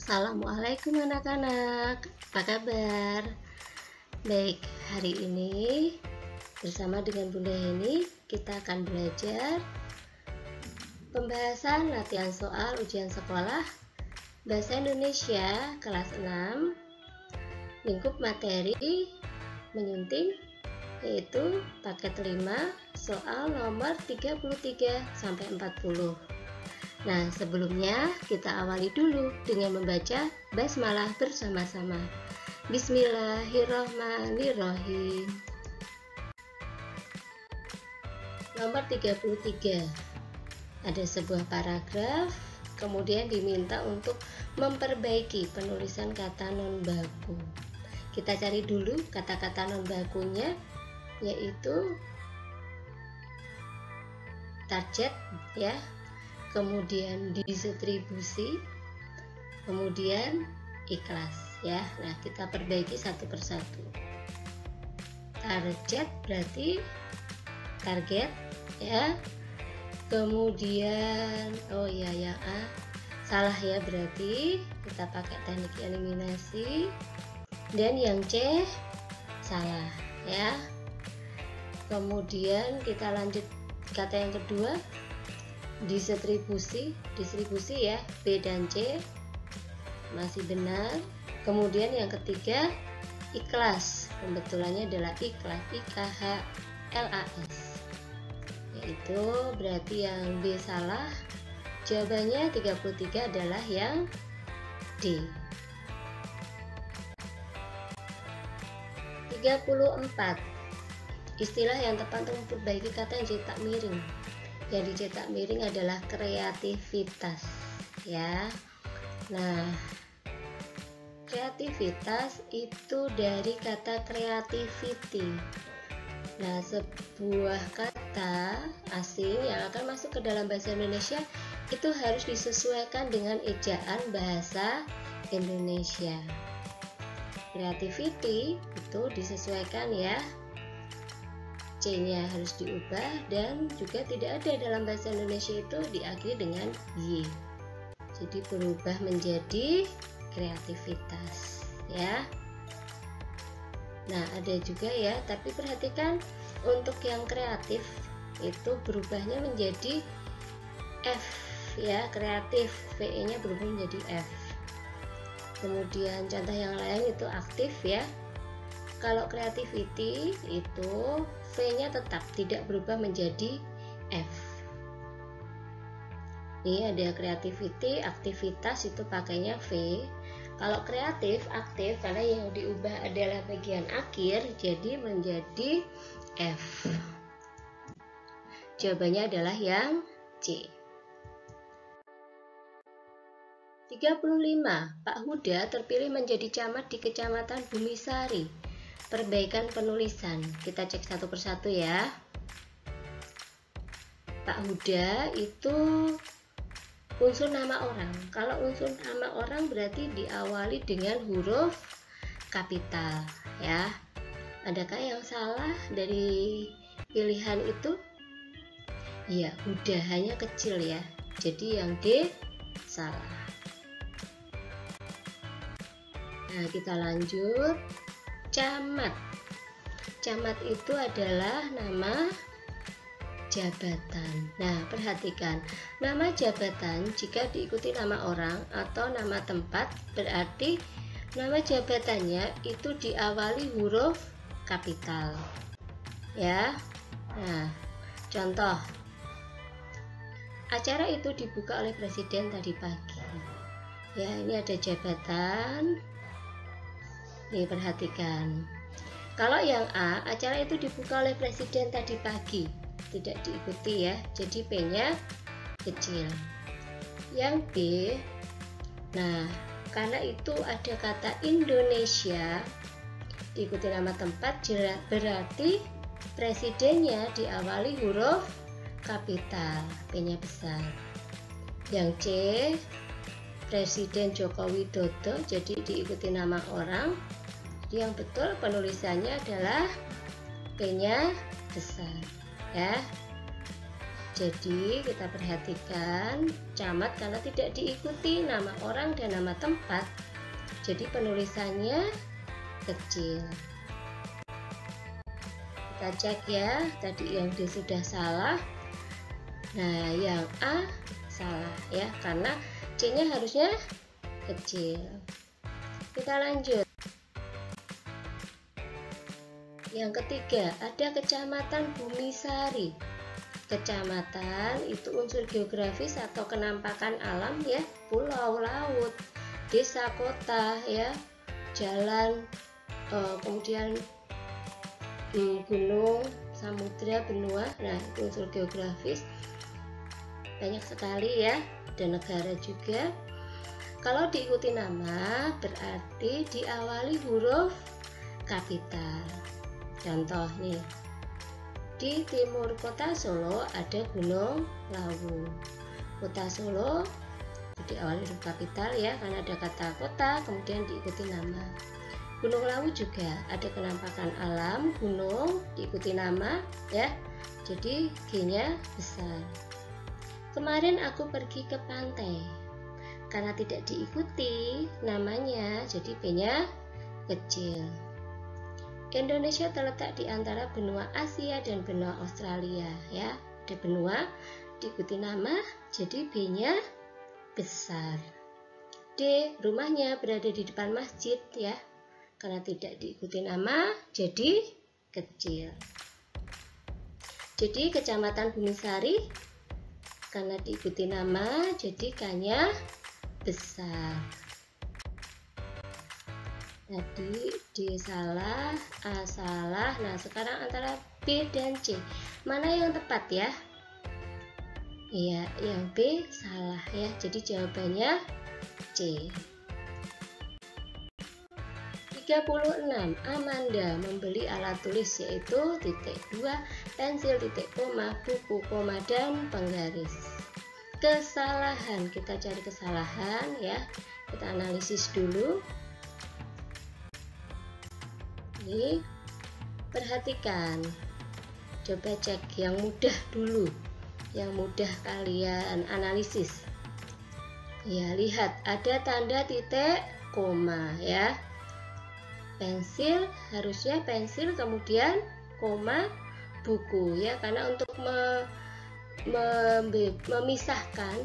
Assalamualaikum anak-anak, apa kabar? Baik, hari ini bersama dengan Bunda Heni kita akan belajar pembahasan latihan soal ujian sekolah Bahasa Indonesia kelas 6 lingkup materi menyunting, yaitu paket 5 soal nomor 33 sampai 40. Nah, sebelumnya kita awali dulu dengan membaca basmalah bersama-sama. Bismillahirrahmanirrahim. Nomor 33. Ada sebuah paragraf, kemudian diminta untuk memperbaiki penulisan kata non baku. Kita cari dulu kata-kata non bakunya, yaitu target ya. Kemudian distribusi, kemudian ikhlas ya. Nah, kita perbaiki satu persatu. Target berarti target ya. Kemudian yang A salah ya, berarti kita pakai teknik eliminasi. Dan yang C salah ya. Kemudian kita lanjut kata yang kedua, distribusi ya, B dan C masih benar. Kemudian yang ketiga ikhlas, pembetulannya adalah ikhlas, IKHLAS, yaitu berarti yang B salah. Jawabannya 33 adalah yang D. 34. Istilah yang tepat untuk memperbaiki kata yang cetak miring. Yang dicetak miring adalah kreativitas ya. Nah, kreativitas itu dari kata creativity. Nah, sebuah kata asing yang akan masuk ke dalam bahasa Indonesia itu harus disesuaikan dengan ejaan bahasa Indonesia. Creativity itu disesuaikan ya, C-nya harus diubah, dan juga tidak ada dalam bahasa Indonesia itu diakhiri dengan Y. Jadi berubah menjadi kreativitas ya. Nah, ada juga ya, tapi perhatikan untuk yang kreatif itu berubahnya menjadi F ya, kreatif, VE-nya berubah menjadi F. Kemudian contoh yang lain itu aktif ya. Kalau creativity itu V-nya tetap tidak berubah menjadi F. Ini ada creativity, aktivitas itu pakainya V. Kalau kreatif, aktif, karena yang diubah adalah bagian akhir, jadi menjadi F. Jawabannya adalah yang C. 35. Pak Huda terpilih menjadi camat di Kecamatan Bumisari. Perbaikan penulisan, kita cek satu persatu ya. Pak Huda itu unsur nama orang. Kalau unsur nama orang berarti diawali dengan huruf kapital ya. Adakah yang salah dari pilihan itu? Ya, Huda hanya kecil ya. Jadi yang D salah. Nah, kita lanjut. Camat. Camat itu adalah nama jabatan. Nah, perhatikan, nama jabatan jika diikuti nama orang atau nama tempat, berarti nama jabatannya itu diawali huruf kapital ya. Nah, contoh, acara itu dibuka oleh presiden tadi pagi ya. Ini ada jabatan. Nih, perhatikan. Kalau yang A, acara itu dibuka oleh presiden tadi pagi, tidak diikuti ya, jadi P-nya kecil. Yang B, nah karena itu ada kata Indonesia diikuti nama tempat, berarti presidennya diawali huruf kapital, P-nya besar. Yang C, Presiden Joko Widodo, jadi diikuti nama orang. Yang betul penulisannya adalah P-nya besar ya. Jadi kita perhatikan camat karena tidak diikuti nama orang dan nama tempat, jadi penulisannya kecil. Kita cek ya, tadi yang D sudah salah. Nah, yang A salah ya, karena C-nya harusnya kecil. Kita lanjut. Yang ketiga, ada Kecamatan Bumisari. Kecamatan itu unsur geografis atau kenampakan alam ya, pulau, laut, desa, kota ya, jalan, kemudian gunung, samudra, benua. Nah, itu unsur geografis banyak sekali ya, dan negara juga. Kalau diikuti nama berarti diawali huruf kapital. Contoh nih, di timur kota Solo ada Gunung Lawu. Kota Solo diawali huruf kapital ya, karena ada kata kota kemudian diikuti nama. Gunung Lawu juga ada kenampakan alam, gunung diikuti nama ya, jadi G-nya besar. Kemarin aku pergi ke pantai, karena tidak diikuti namanya, jadi B-nya kecil. Indonesia terletak di antara benua Asia dan benua Australia ya. Ada benua diikuti nama, jadi B-nya besar. D, rumahnya berada di depan masjid ya. Karena tidak diikuti nama, jadi kecil. Jadi Kecamatan Bumisari karena diikuti nama, jadi K-nya besar. Tadi D salah, A salah. Nah, sekarang antara B dan C, mana yang tepat ya? Iya, yang B salah ya. Jadi jawabannya C. 36. Amanda membeli alat tulis yaitu titik 2, pensil, titik koma, buku, koma, dan penggaris. Kesalahan, kita cari kesalahan ya. Kita analisis dulu. Ini perhatikan, coba cek yang mudah dulu, yang mudah kalian analisis ya. Lihat ada tanda titik koma ya. Pensil, harusnya pensil kemudian koma, buku ya, karena untuk memisahkan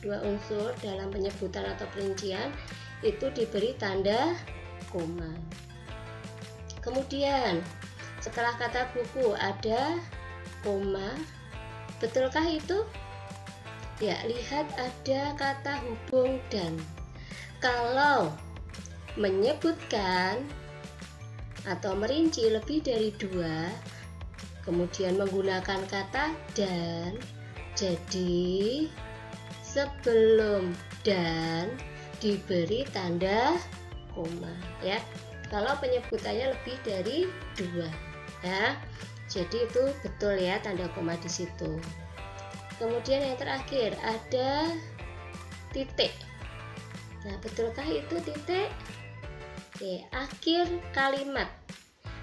dua unsur dalam penyebutan atau perincian itu diberi tanda koma. Kemudian setelah kata buku ada koma, betulkah itu? Ya, lihat ada kata hubung dan. Kalau menyebutkan atau merinci lebih dari 2, kemudian menggunakan kata dan, jadi sebelum dan diberi tanda koma ya. Kalau penyebutannya lebih dari 2 ya, jadi itu betul ya tanda koma di situ. Kemudian yang terakhir ada titik. Nah, betulkah itu titik? Oke, akhir kalimat.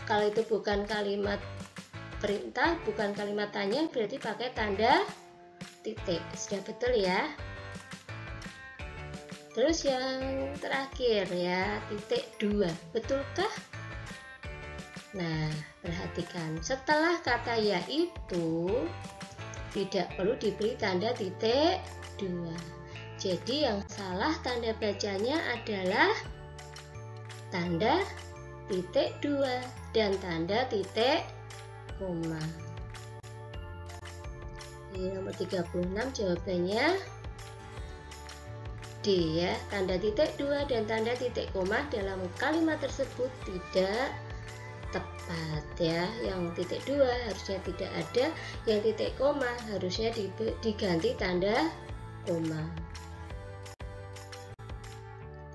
Kalau itu bukan kalimat perintah, bukan kalimat tanya, berarti pakai tanda titik. Sudah betul ya? Terus yang terakhir ya, titik 2, betulkah? Nah, perhatikan, setelah kata yaitu tidak perlu diberi tanda titik 2. Jadi yang salah tanda bacanya adalah tanda titik 2 dan tanda titik koma. Di nomor 36 jawabannya D ya, tanda titik 2 dan tanda titik koma dalam kalimat tersebut tidak tepat ya. Yang titik 2 harusnya tidak ada, yang titik koma harusnya diganti tanda koma.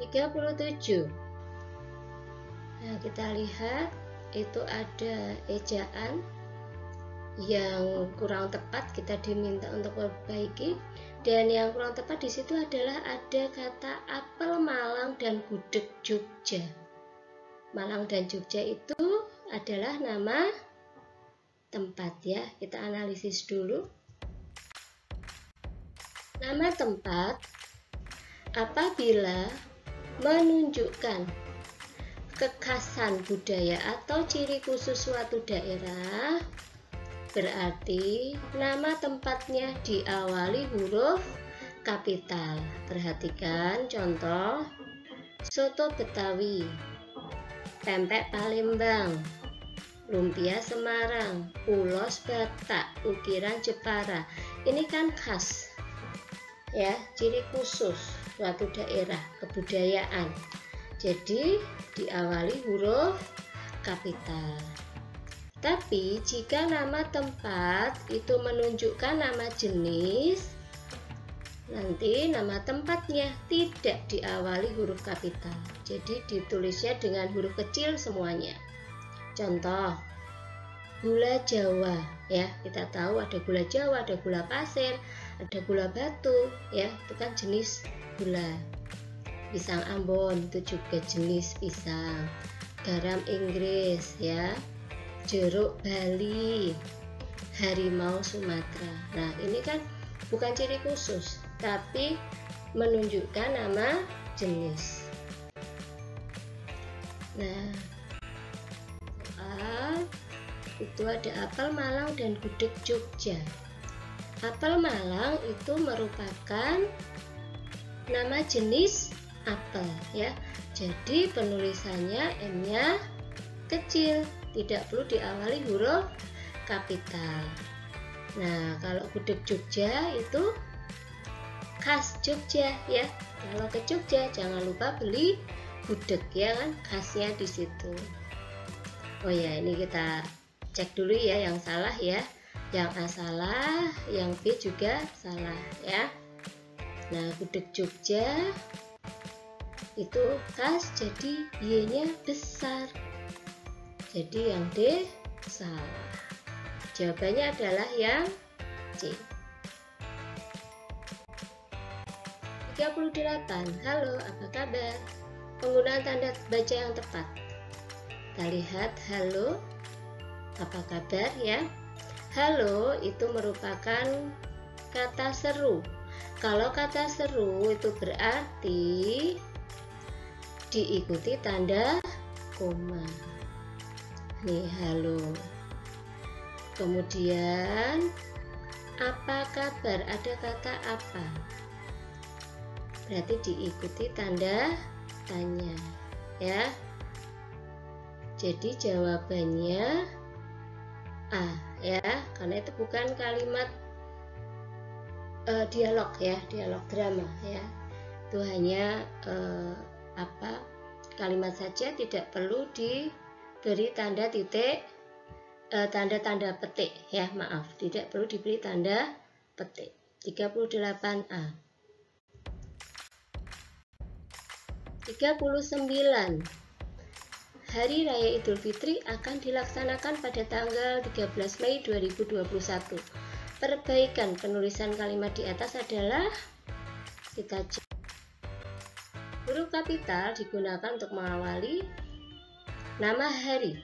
37. Nah, kita lihat itu ada ejaan yang kurang tepat, kita diminta untuk memperbaiki. Dan yang kurang tepat di situ adalah ada kata apel Malang dan gudeg Jogja. Malang dan Jogja itu adalah nama tempat ya. Kita analisis dulu. Nama tempat apabila menunjukkan kekhasan budaya atau ciri khusus suatu daerah, berarti nama tempatnya diawali huruf kapital. Perhatikan contoh: soto Betawi, pempek Palembang, lumpia Semarang, ulos Batak, ukiran Jepara. Ini kan khas, ya, ciri khusus suatu daerah, kebudayaan. Jadi diawali huruf kapital. Tapi jika nama tempat itu menunjukkan nama jenis, nanti nama tempatnya tidak diawali huruf kapital. Jadi ditulisnya dengan huruf kecil semuanya. Contoh, gula Jawa, ya, kita tahu ada gula Jawa, ada gula pasir, ada gula batu, ya, itu kan jenis gula. Pisang Ambon itu juga jenis pisang. Garam Inggris, ya, jeruk Bali, harimau Sumatera. Nah, ini kan bukan ciri khusus, tapi menunjukkan nama jenis. Nah, itu ada apel Malang dan gudeg Jogja. Apel Malang itu merupakan nama jenis apel, ya. Jadi penulisannya M-nya kecil, tidak perlu diawali huruf kapital. Nah, kalau gudeg Jogja itu khas Jogja, ya. Kalau ke Jogja jangan lupa beli gudeg, ya kan, khasnya di situ. Oh ya, ini kita cek dulu ya yang salah, ya. Yang A salah, yang B juga salah, ya. Nah, gudeg Jogja itu khas, jadi Y-nya besar. Jadi yang D salah. Jawabannya adalah yang C. 38. Halo, apa kabar? Penggunaan tanda baca yang tepat. Kita lihat halo, apa kabar, ya. Halo itu merupakan kata seru. Kalau kata seru itu berarti diikuti tanda koma. Nih, halo. Kemudian apa kabar, ada kata apa, berarti diikuti tanda tanya, ya. Jadi jawabannya A, ya, karena itu bukan kalimat dialog, ya, dialog drama, ya. Itu hanya kalimat saja, tidak perlu diberi tanda titik, tanda-tanda petik, ya, maaf, tidak perlu diberi tanda petik. 38A. 39. Hari Raya Idul Fitri akan dilaksanakan pada tanggal 13 Mei 2021. Perbaikan penulisan kalimat di atas adalah, kita cek. Huruf kapital digunakan untuk mengawali nama hari.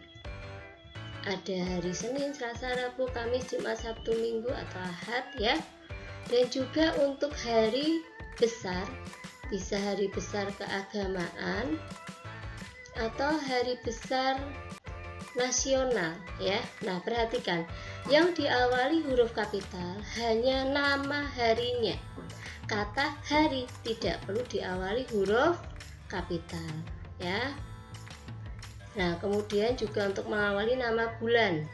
Ada hari Senin, Selasa, Rabu, Kamis, Jumat, Sabtu, Minggu atau Ahad, ya. Dan juga untuk hari besar, bisa hari besar keagamaan atau hari besar nasional, ya. Nah, perhatikan, yang diawali huruf kapital hanya nama harinya. Kata hari tidak perlu diawali huruf kapital, ya. Nah, kemudian juga untuk mengawali nama bulan,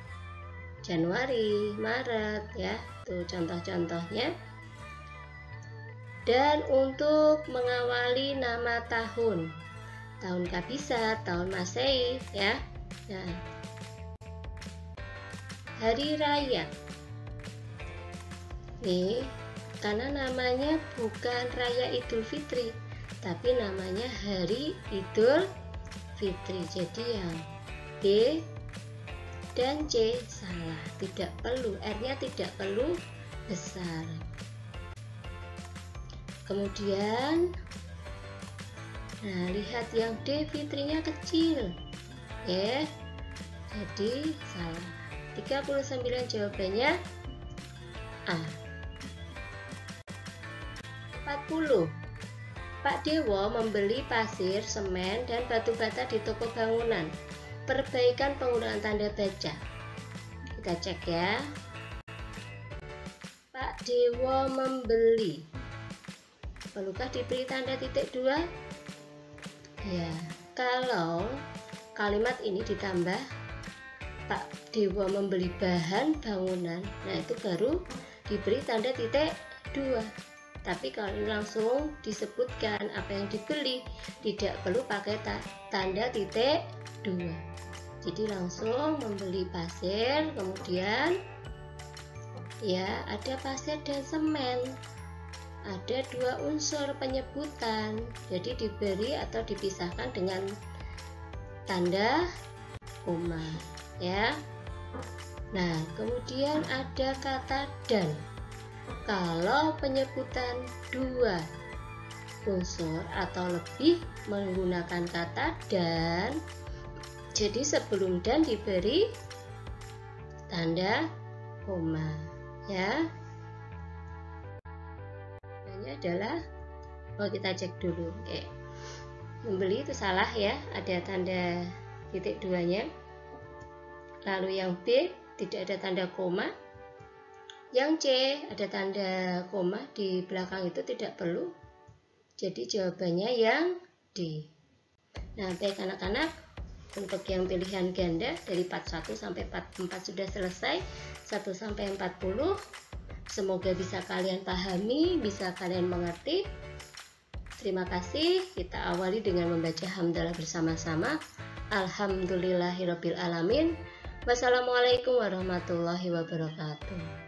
Januari, Maret, ya. Itu contoh-contohnya. Dan untuk mengawali nama tahun, tahun Kabisat, tahun Masehi, ya. Nah, hari raya. Nih, karena namanya bukan Raya Idul Fitri, tapi namanya Hari Idul Fitri. Jadi yang B dan C salah, tidak perlu, R-nya tidak perlu besar. Kemudian, nah, lihat yang D, fitrinya kecil, ya. Jadi salah. 39 jawabannya A. 40. Pak Dewo membeli pasir, semen, dan batu bata di toko bangunan. Perbaikan penggunaan tanda baca. Kita cek ya. Pak Dewo membeli. Perlukah diberi tanda titik 2? Ya, kalau kalimat ini ditambah Pak Dewo membeli bahan bangunan, nah itu baru diberi tanda titik 2. Tapi kalau langsung disebutkan apa yang dibeli, tidak perlu pakai tanda titik 2. Jadi langsung membeli pasir, kemudian ya ada pasir dan semen. Ada 2 unsur penyebutan, jadi diberi atau dipisahkan dengan tanda koma ya. Nah, kemudian ada kata dan. Kalau penyebutan 2 unsur atau lebih menggunakan kata dan, jadi sebelum dan diberi tanda koma ya. Ini adalah, kita cek dulu. Oke. Membeli itu salah ya, ada tanda titik 2-nya. Lalu yang B tidak ada tanda koma. Yang C ada tanda koma di belakang, itu tidak perlu. Jadi jawabannya yang D. Nah, baik anak-anak, untuk yang pilihan ganda dari part 1 sampai part 4 sudah selesai, 1 sampai 40. Semoga bisa kalian pahami, bisa kalian mengerti. Terima kasih. Kita awali dengan membaca hamdalah bersama-sama. Alhamdulillahirabbil alamin. Wassalamualaikum warahmatullahi wabarakatuh.